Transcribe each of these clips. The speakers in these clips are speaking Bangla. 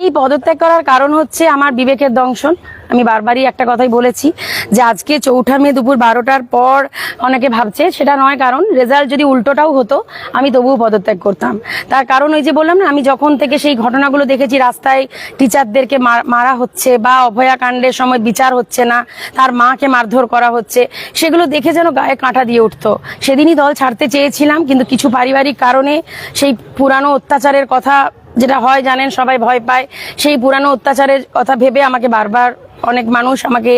এই পদত্যাগ করার কারণ হচ্ছে আমার বিবেকের দংশন। আমি বারবারই একটা কথাই বলেছি যে আজকে 4 মে দুপুর 12টার পর অনেকে ভাবছে, সেটা নয়। কারণ রেজাল্ট যদি উল্টোটাও হতো আমি তবুও পদত্যাগ করতাম। তার কারণ ওই যে বললাম না, আমি যখন থেকে সেই ঘটনাগুলো দেখেছি, রাস্তায় টিচারদেরকে মারা হচ্ছে বা অভয়াকাণ্ডের সময় বিচার হচ্ছে না, তার মাকে মারধর করা হচ্ছে, সেগুলো দেখে যেন গায়ে কাঁটা দিয়ে উঠতো। সেদিনই দল ছাড়তে চেয়েছিলাম, কিন্তু কিছু পারিবারিক কারণে সেই পুরানো অত্যাচারের কথা, যেটা হয় জানেন, সবাই ভয় পায়, সেই পুরানো অত্যাচারের কথা ভেবে আমাকে বারবার অনেক মানুষ আমাকে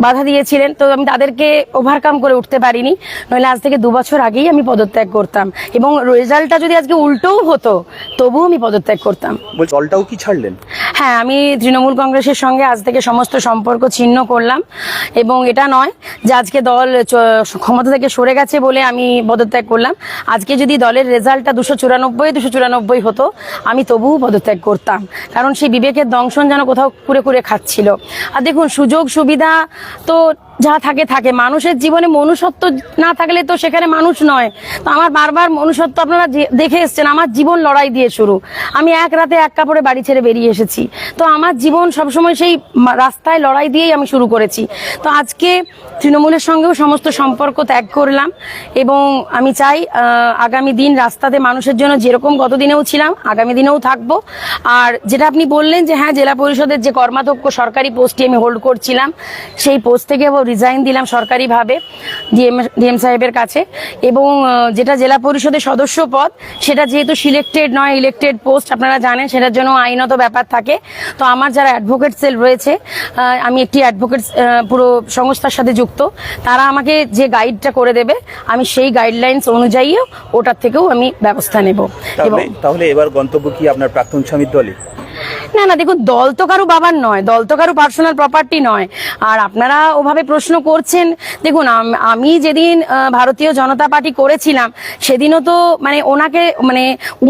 বাধা দিয়েছিলেন। তো আমি তাদেরকে ওভারকাম করে উঠতে পারিনি, নইলে আজ থেকে 2 বছর আগেই আমি পদত্যাগ করতাম। এবং রেজাল্টটা যদি আজকে উল্টোও হতো তবুও আমি পদত্যাগ করতাম। দলটাও কি ছাড়লেন? হ্যাঁ, আমি তৃণমূল কংগ্রেসের সঙ্গে আজ থেকে সমস্ত সম্পর্ক ছিন্ন করলাম। এবং এটা নয় যে আজকে দল ক্ষমতা থেকে সরে গেছে বলে আমি পদত্যাগ করলাম। আজকে যদি দলের রেজাল্টটা 294 হতো আমি তবুও পদত্যাগ করতাম, কারণ সেই বিবেকের দংশন যেন কোথাও কুরে কুরে খাচ্ছিল। আর দেখুন, সুযোগ সুবিধা তো যা থাকে থাকে, মানুষের জীবনে মনুষ্যত্ব না থাকলে তো সেখানে মানুষ নয়। তো আমার বারবার মনুষ্যত্ব আপনারা দেখে এসছেন, আমার জীবন লড়াই দিয়ে শুরু। আমি এক রাতে এক কাপড়ে বাড়ি ছেড়ে বেরিয়ে এসেছি। তো আমার জীবন সবসময় সেই রাস্তায় লড়াই দিয়েই আমি শুরু করেছি। তো আজকে তৃণমূলের সঙ্গেও সমস্ত সম্পর্ক ত্যাগ করলাম এবং আমি চাই আগামী দিন রাস্তাতে মানুষের জন্য যেরকম গতদিনেও ছিলাম আগামী দিনেও থাকবো। আর যেটা আপনি বললেন যে হ্যাঁ, জেলা পরিষদের যে কর্মাধ্যক্ষ সরকারি পোস্টটি আমি হোল্ড করছিলাম, সেই পোস্ট থেকে রিজাইন দিলাম সরকারিভাবে ডিএম সাহেবের কাছে। এবং যেটা জেলা পরিষদের সদস্য পদ, সেটা যেহেতু সিলেক্টেড নয়, ইলেক্টেড পোস্ট আপনারা জানেন, সেটার জন্য আইনত ব্যাপার থাকে। তো আমার যারা অ্যাডভোকেট সেল রয়েছে, আমি একটি অ্যাডভোকেট পুরো সংস্থার সাথে যুক্ত, তারা আমাকে যে গাইডটা করে দেবে আমি সেই গাইডলাইন্স অনুযায়ীও ওটার থেকেও আমি ব্যবস্থা নেব। তাহলে এবার গন্তব্য কি আপনার প্রাক্তন স্বামীর দলে? না না, দেখুন, দল তো কারো বাবার নয়, দল তো কারো পার্সোনাল প্রপার্টি নয়। আর আপনারা ওভাবে প্রশ্ন করছেন, দেখুন, আমি যেদিন ভারতীয় জনতা পার্টি করেছিলাম সেদিনও তো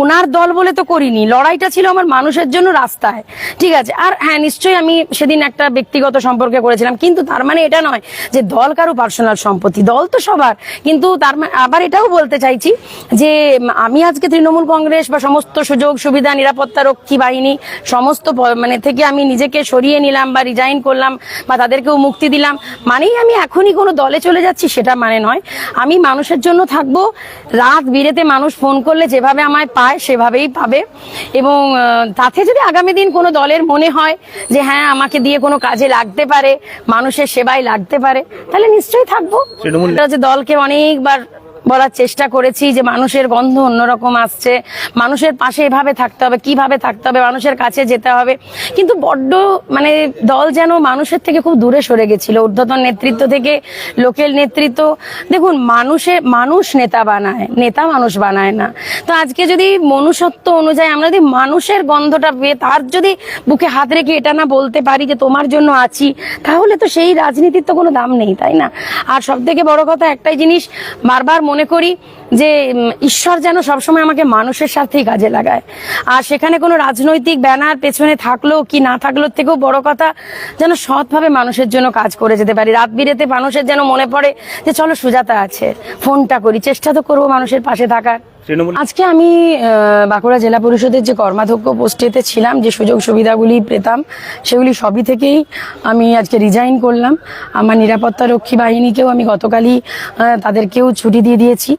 ওনার দল বলে তো করিনি, লড়াইটা ছিল আমার মানুষের জন্য রাস্তায়, ঠিক আছে। আর হ্যাঁ, নিশ্চয়ই আমি সেদিন একটা ব্যক্তিগত সম্পর্কে করেছিলাম, কিন্তু তার মানে এটা নয় যে দল কারো পার্সোনাল সম্পত্তি, দল তো সবার। কিন্তু তার আবার এটাও বলতে চাইছি যে আমি আজকে তৃণমূল কংগ্রেস বা সমস্ত সুযোগ সুবিধা, নিরাপত্তা রক্ষী বাহিনী সমস্ত থেকে আমি নিজেকে সরিয়ে নিলাম বা রিজাইন করলাম বা তাদেরকেও মুক্তি দিলাম মানেই আমি এখনই কোনো দলে চলে যাচ্ছি, সেটা মানে নয়। আমি মানুষের জন্য থাকবো। রাত বিরেতে মানুষ ফোন করলে যেভাবে আমায় পায় সেভাবেই পাবে। এবং তাতে যদি আগামী দিন কোনো দলের মনে হয় যে হ্যাঁ, আমাকে দিয়ে কোনো কাজে লাগতে পারে, মানুষের সেবায় লাগতে পারে, তাহলে নিশ্চয়ই থাকবো। দলকে অনেকবার বলার চেষ্টা করেছি যে মানুষের গন্ধ অন্যরকম আসছে, মানুষের পাশে এভাবে থাকতে হবে, কিভাবে থাকতে হবে, মানুষের কাছে যেতে হবে। কিন্তু বড্ড দল যেন মানুষের থেকে খুব দূরে সরে গেছিল, ঊর্ধ্বতন নেতৃত্ব থেকে লোকেল নেতৃত্ব। দেখুন, মানুষ নেতা বানায়, নেতা মানুষ বানায় না। তো আজকে যদি মনুষ্যত্ব অনুযায়ী আমরা যদি মানুষের গন্ধটা পেয়ে তার যদি বুকে হাত রেখে এটা না বলতে পারি যে তোমার জন্য আছি, তাহলে তো সেই রাজনীতির তো কোনো দাম নেই, তাই না? আর সব থেকে বড় কথা একটাই জিনিস বারবার মনে করি যে ঈশ্বর যেন সবসময় আমাকে মানুষের সাথেই কাজে লাগায়। আর সেখানে কোনো রাজনৈতিক ব্যানার পেছনে থাকলো কি না থাকলো থেকেও বড় কথা যেন সৎভাবে মানুষের জন্য কাজ করে যেতে পারি। রাত বিরেতে মানুষের যেন মনে পড়ে যে চলো সুজাতা আছে, ফোনটা করি, চেষ্টা তো করবো মানুষের পাশে থাকার। আজকে আমি বাঁকুড়া জেলা পরিষদের যে কর্মাধ্যক্ষ পোস্টেতে ছিলাম, যে সুযোগ সুবিধাগুলি পেতাম সেগুলি সবই থেকেই আমি আজকে রিজাইন করলাম। আমার নিরাপত্তা রক্ষী বাহিনীকেও আমি গতকালই তাদেরকেও ছুটি দিয়ে দিয়েছি।